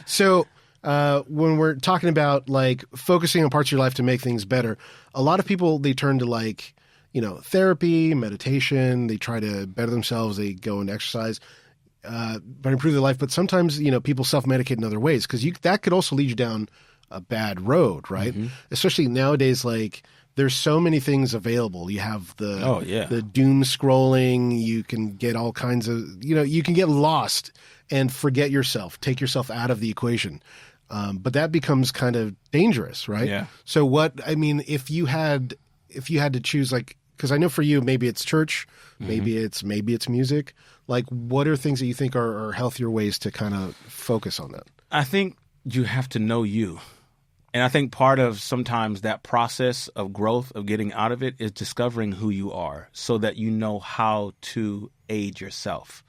So when we're talking about like focusing on parts of your life to make things better, a lot of people, they turn to like, therapy, meditation. They try to better themselves. They go and exercise, but improve their life. But sometimes, people self-medicate in other ways because that could also lead you down a bad road, right? Mm-hmm. Especially nowadays, like there's so many things available. You have the doom scrolling. You can get all kinds of, you can get lost and forget yourself, take yourself out of the equation. But that becomes kind of dangerous, right? Yeah. So if you had to choose, like, because I know for you, maybe it's church, maybe it's music. Like, what are things that you think are healthier ways to kind of focus on that? I think you have to know you. And I think part of sometimes that process of growth, of getting out of it, is discovering who you are so that you know how to aid yourself.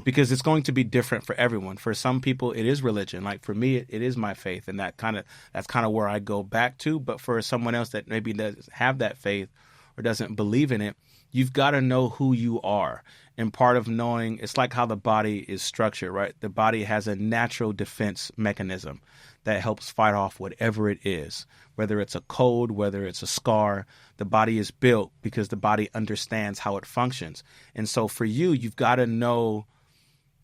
Because it's going to be different for everyone. For some people, it is religion. Like for me, it is my faith, and that's kind of where I go back to. But for someone else that maybe doesn't have that faith or doesn't believe in it, you've got to know who you are. And part of knowing, it's like how the body is structured, right? The body has a natural defense mechanism that helps fight off whatever it is, whether it's a cold, whether it's a scar. The body is built because the body understands how it functions. And so for you, you've got to know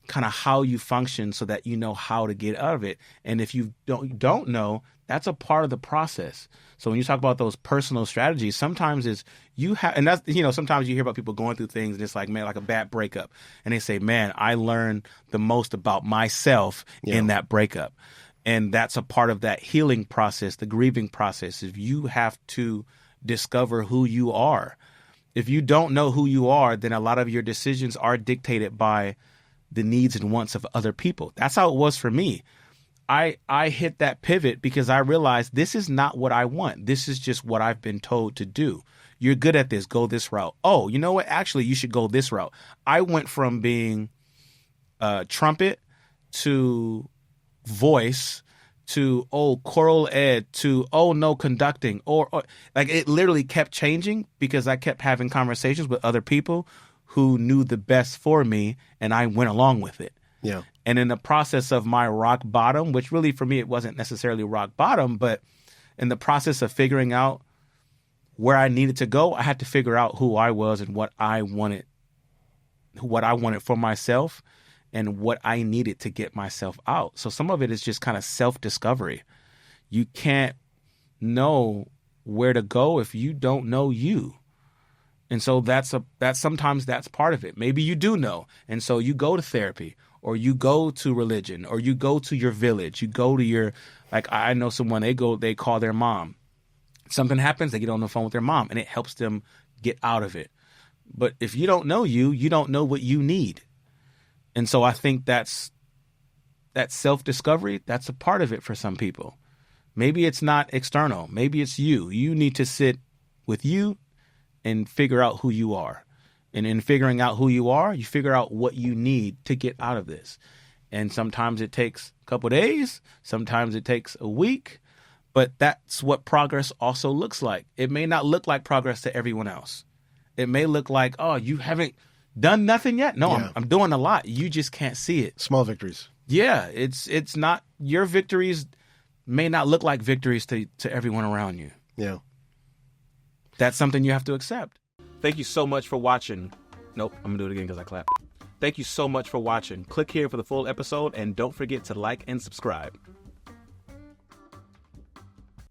kind of how you function so that you know how to get out of it. And if you don't know, that's a part of the process. So when you talk about those personal strategies, sometimes and that's, sometimes you hear about people going through things and it's like, man, like a bad breakup. And they say, man, I learned the most about myself in that breakup. And that's a part of that healing process, the grieving process, is you have to discover who you are. If you don't know who you are, then a lot of your decisions are dictated by the needs and wants of other people. That's how it was for me. I hit that pivot because I realized this is not what I want. This is just what I've been told to do. You're good at this. Go this route. Oh, you know what? Actually, you should go this route. I went from being trumpet to voice to choral ed to no conducting or like it literally kept changing because I kept having conversations with other people who knew the best for me, and I went along with it. Yeah. And in the process of my rock bottom, which really for me it wasn't necessarily rock bottom, but in the process of figuring out where I needed to go, I had to figure out who I was and what I wanted for myself and what I needed to get myself out. So some of it is just kind of self-discovery. You can't know where to go if you don't know you. And so that's sometimes that's part of it. Maybe you do know. And so you go to therapy or you go to religion or you go to your village. You go to like I know someone, they call their mom. Something happens, they get on the phone with their mom and it helps them get out of it. But if you don't know you don't know what you need. And so I think that self-discovery, that's a part of it for some people. Maybe it's not external. Maybe it's you. You need to sit with you and figure out who you are. And in figuring out who you are, you figure out what you need to get out of this. And sometimes it takes a couple of days. Sometimes it takes a week. But that's what progress also looks like. It may not look like progress to everyone else. It may look like, you haven't done nothing yet. No, I'm doing a lot. You just can't see it. Small victories. Yeah, it's not, your victories may not look like victories to everyone around you. Yeah. That's something you have to accept. Thank you so much for watching. Nope, I'm going to do it again because I clapped. Thank you so much for watching. Click here for the full episode and don't forget to like and subscribe.